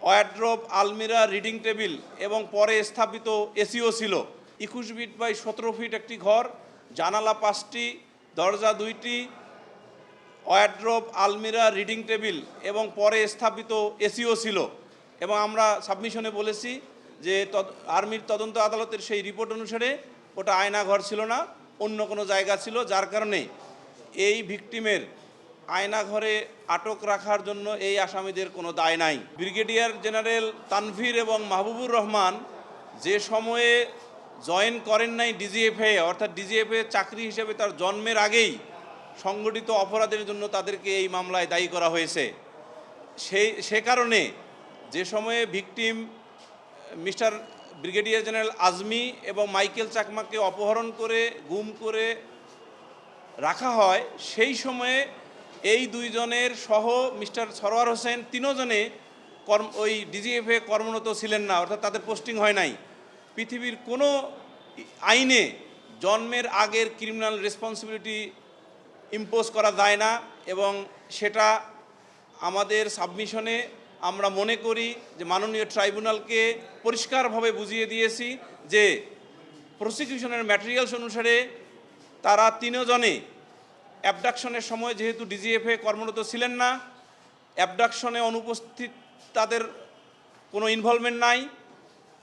Wardrobe, আলমিরা, reading table এবং পরে স্থাপিত এসিও ছিল। 21 ফিট বাই 17 ফিট একটি ঘর, জানালা 5টি, দরজা 2টি, ওয়ারড্রোব, আলমিরা, রিডিং টেবিল এবং পরে স্থাপিত এসিও ছিল। এবং আমরা সাবমিশনে বলেছি যে আর্মির তদন্ত আদালতের সেই রিপোর্ট অনুসারে ওটা আয়নাঘর ছিল না, অন্য কোনো জায়গা ছিল, যার কারণে এই ভিকটিমের আয়নাঘরে আটক রাখার জন্য এই আসামিদের কোনো দায় নাই। ব্রিগেডিয়ার জেনারেল তানভীর এবং মাহবুবুর রহমান যে সময়ে জয়েন করেন নাই ডিজিএফএ, অর্থাৎ ডিজিএফএ চাকরি হিসেবে তার জন্মের আগেই সংগঠিত অপরাধের জন্য তাদেরকে এই মামলায় দায়ী করা হয়েছে। সে কারণে যে সময়ে victim mister brigadier general Azmi এবং মাইকেল চাকমাকে অপহরণ করে গুম করে রাখা হয়, সেই সময়ে এই দুইজনের সহ মিস্টার সরওয়ার হোসেন তিনজনে ওই ডিজিএফএ কর্মরত ছিলেন না, অর্থাৎ তাদের পোস্টিং হয় নাই। পৃথিবীর কোনো আইনে জন্মের আগের ক্রিমিনাল রেসপন্সিবিলিটি ইম্পোজ করা যায় না, এবং সেটা আমাদের সাবমিশনে আমরা মনে করি যে মাননীয় ট্রাইব্যুনালকে পরিষ্কারভাবে বুঝিয়ে দিয়েছি যে প্রসিকিউশনের ম্যাটেরিয়ালস অনুসারে তারা তিনজনে অ্যাবডাকশনের সময় যেহেতু ডিজিএফএ কর্মরত ছিলেন না, অ্যাবডাকশনে অনুপস্থিত তাদের কোনো ইনভলভমেন্ট নাই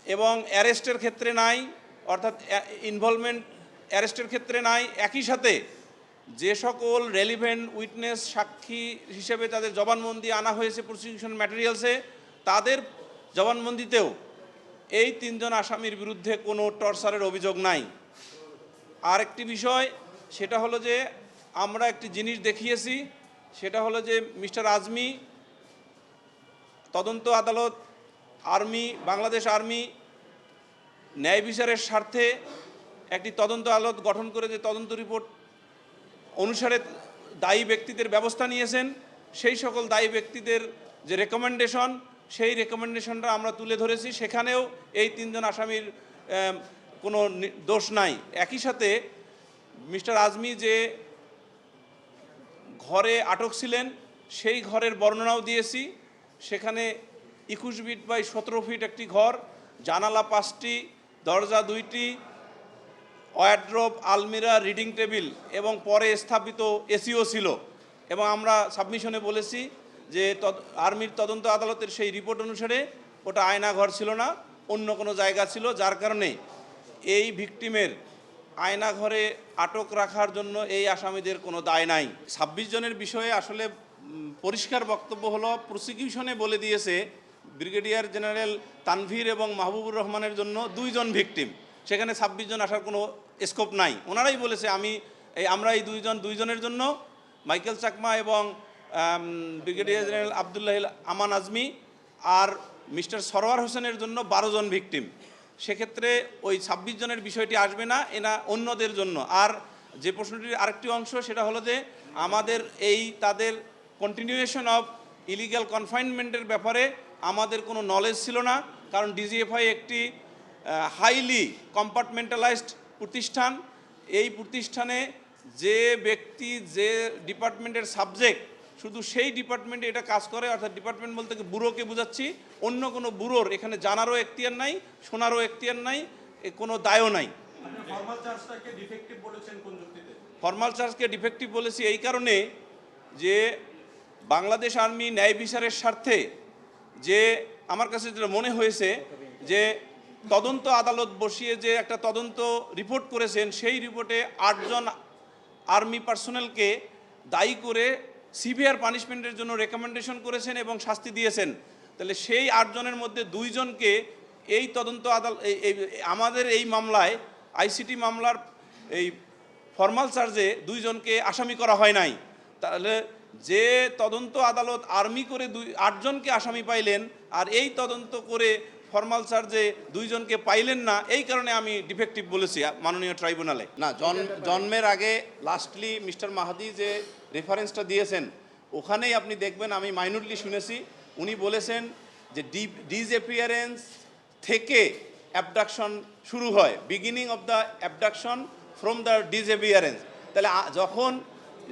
এবং অ্যারেস্টের ক্ষেত্রে নাই, অর্থাৎ ইনভলভমেন্ট অ্যারেস্টের ক্ষেত্রে নাই। একই সাথে যে সকল রেলিভেন্ট উইটনেস সাক্ষী হিসেবে তাদের জবানবন্দি আনা হয়েছে প্রসিকিউশন ম্যাটেরিয়ালসে, তাদের জবানবন্দিতেও এই তিনজন আসামির বিরুদ্ধে কোনো টর্চারের অভিযোগ নাই। আর একটি বিষয়, সেটা হলো যে আমরা একটি জিনিস দেখিয়েছি, সেটা হলো যে মিস্টার আজমি তদন্ত আদালত, আর্মি, বাংলাদেশ আর্মি ন্যায় বিচারের স্বার্থে একটি তদন্ত আদালত গঠন করে যে তদন্ত রিপোর্ট অনুসারে দায়ী ব্যক্তিদের ব্যবস্থা নিয়েছেন, সেই সকল দায়ী ব্যক্তিদের যে রেকমেন্ডেশন, সেই রেকমেন্ডেশনটা আমরা তুলে ধরেছি। সেখানেও এই তিনজন আসামির কোনো দোষ নাই। একই সাথে মিস্টার আজমি যে ঘরে আটক ছিলেন সেই ঘরের বর্ণনাও দিয়েছি। সেখানে 21 ফিট বাই 17 ফিট একটি ঘর, জানালা 5টি, দরজা 2টি, ওয়ারড্রোব, আলমিরা, রিডিং টেবিল এবং পরে স্থাপিত এসিও ছিল। এবং আমরা সাবমিশনে বলেছি যে আর্মির তদন্ত আদালতের সেই রিপোর্ট অনুসারে ওটা আয়নাঘর ছিল না, অন্য কোনো জায়গা ছিল, যার কারণে এই ভিকটিমের আয়নাঘরে আটক রাখার জন্য এই আসামিদের কোনো দায় নাই। 26 জনের বিষয়ে আসলে পরিষ্কার বক্তব্য হলো, প্রসিকিউশনে বলে দিয়েছে ব্রিগেডিয়ার জেনারেল তানভীর এবং মাহবুবুর রহমানের জন্য 2 জন ভিকটিম, সেখানে 26 জন আসার কোনো স্কোপ নাই। ওনারাই বলেছে আমরা এই 2 জনের জন্য, মাইকেল চাকমা এবং ব্রিগেডিয়ার জেনারেল আবদুল্লাহ আমান আজমি আর মিস্টার সরওয়ার হোসেনের জন্য 12 জন ভিকটিম। সেক্ষেত্রে ওই 26 জনের বিষয়টি আসবে না, এনা অন্যদের জন্য। আর যে প্রশ্নটির আরেকটি অংশ, সেটা হলো যে আমাদের তাদের কন্টিনিউয়েশন অফ ইলিগ্যাল কনফাইনমেন্টের ব্যাপারে আমাদের কোনো নলেজ ছিল না, কারণ ডিজিএফআই একটি হাইলি কম্পার্টমেন্টালাইজড প্রতিষ্ঠান। এই প্রতিষ্ঠানে যে ব্যক্তি যে ডিপার্টমেন্টের সাবজেক্ট, শুধু সেই ডিপার্টমেন্টে এটা কাজ করে, অর্থাৎ ডিপার্টমেন্ট বলতে ব্যুরোকে বোঝাচ্ছি, অন্য কোনো ব্যুরোর এখানে জানারও এখতিয়ার নাই, শোনারও এখতিয়ার নাই, কোনো দায়ও নাই। ফর্মাল চার্জকে ডিফেক্টিভ বলেছি এই কারণে যে বাংলাদেশ আর্মি ন্যায় বিচারের স্বার্থে যে আমার কাছে যেটা মনে হয়েছে যে তদন্ত আদালত বসিয়ে যে একটা তদন্ত রিপোর্ট করেছেন, সেই রিপোর্টে 8 জন আর্মি পার্সোনেলকে দায়ী করে সিভিয়ার পানিশমেন্টের জন্য রেকমেন্ডেশন করেছেন এবং শাস্তি দিয়েছেন। তাহলে সেই 8 জনের মধ্যে 2 জনকে এই তদন্ত আদালত আমাদের এই মামলায়, আইসিটি মামলার এই ফর্মাল চার্জে 2 জনকে আসামি করা হয় নাই। তাহলে যে তদন্ত আদালত আর্মি করে 8 জনকে আসামি পাইলেন, আর এই তদন্ত করে ফর্মাল চার্জে 2 জনকে পাইলেন না, এই কারণে আমি ডিফেক্টিভ বলেছি মাননীয় ট্রাইব্যুনালে। না, জন্মের আগে লাস্টলি মিস্টার মাহাদি যে রেফারেন্সটা দিয়েছেন, ওখানেই আপনি দেখবেন, আমি মাইনুরলি শুনেছি, উনি বলেছেন যে ডিসঅ্যাপিয়ারেন্স থেকে অ্যাবডাকশন শুরু হয়, beginning of the abduction from the disappearance. তাহলে যখন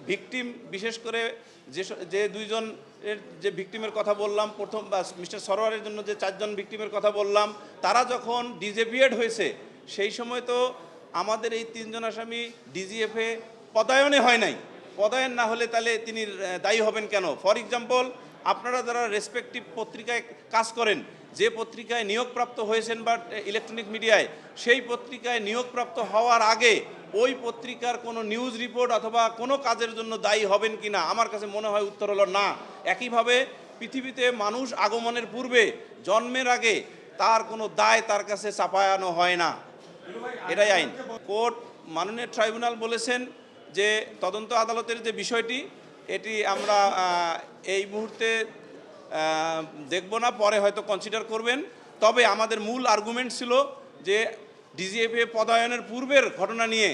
ভিকটিম, বিশেষ করে যে 2 জন এর যে ভিকটিমের কথা বললাম, প্রথম মিস্টার সরোয়ারের জন্য যে 4 জন ভিকটিমের কথা বললাম, তারা যখন ডিজেভিয়েড হয়েছে সেই সময় তো আমাদের এই 3 জন আসামি ডিজিএফে পদায়নে হয় নাই। পদায়ন না হলে তাহলে তিনি দায়ী হবেন কেন? ফর এক্সাম্পল, আপনারা যারা রেসপেক্টিভ পত্রিকায় কাজ করেন, যে পত্রিকায় নিয়োগপ্রাপ্ত হয়েছেন বা ইলেকট্রনিক মিডিয়ায়, সেই পত্রিকায় নিয়োগপ্রাপ্ত হওয়ার আগে ওই পত্রিকার কোনো নিউজ রিপোর্ট অথবা কোনো কাজের জন্য দায়ী হবেন কি না? আমার কাছে মনে হয় উত্তর হলো না। একইভাবে পৃথিবীতে মানুষ আগমনের পূর্বে, জন্মের আগে তার কোনো দায় তার কাছে চাপায়ানো হয় না, এটাই আইন। কোর্ট, মাননীয় ট্রাইব্যুনাল বলেছেন যে তদন্ত আদালতের যে বিষয়টি, এটি আমরা এই মুহূর্তে দেখব না, পরে হয়তো কনসিডার করবেন। তবে আমাদের মূল আর্গুমেন্ট ছিল যে ডিজিএফএ পদায়নের পূর্বের ঘটনা নিয়ে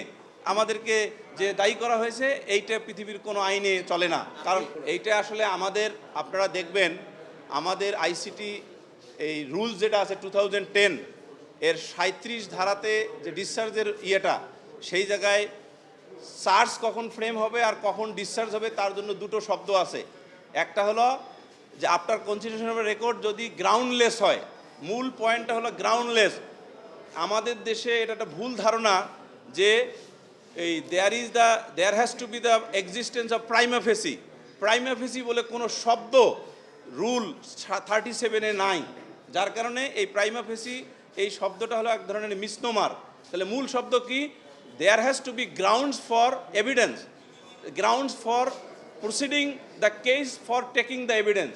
আমাদেরকে যে দায়ী করা হয়েছে, এইটা পৃথিবীর কোনো আইনে চলে না। কারণ এইটা আসলে আমাদের, আপনারা দেখবেন আমাদের আইসিটি এই রুলস যেটা আছে 2010 এর 37 ধারাতে যে ডিসচার্জের ইয়েটা, সেই জায়গায় চার্জ কখন ফ্রেম হবে আর কখন ডিসচার্জ হবে তার জন্য দুটো শব্দ আছে। একটা হলো যে আফটার কনসিডারেশন অফ রেকর্ড যদি গ্রাউন্ডলেস হয়, মূল পয়েন্টটা হলো গ্রাউন্ডলেস। আমাদের দেশে এটা একটা ভুল ধারণা যে এই there has to be the existence of prima facie. Prima facie বলে কোনো শব্দ রুল 37-এ নাই, যার কারণে এই প্রাইমা ফেসি এই শব্দটা হলো এক ধরনের মিসনোমার। তাহলে মূল শব্দ কি? There has to be grounds for evidence, grounds for proceeding the case for taking the evidence.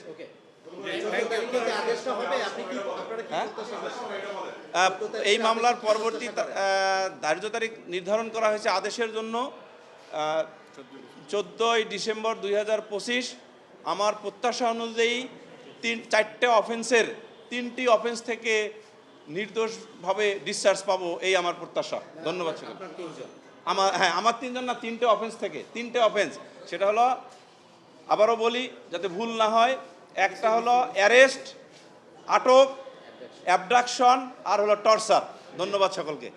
এই মামলার পরবর্তী ধার্য তারিখ নির্ধারণ করা হয়েছে আদেশের জন্য 14 ডিসেম্বর 2025। আমার প্রত্যাশা অনুযায়ী 4টে অফেন্সের 3টি অফেন্স থেকে নির্দোষভাবে ডিসচার্জ পাবো, এই আমার প্রত্যাশা। ধন্যবাদ। আমার 3 জন না, 3টে অফেন্স থেকে 3টে অফেন্স। সেটা হলো, আবারও বলি যাতে ভুল না হয়, একটা হলো অ্যারেস্ট, আটক, অ্যাবডাকশন, আর হলো টর্চার। ধন্যবাদ সকলকে।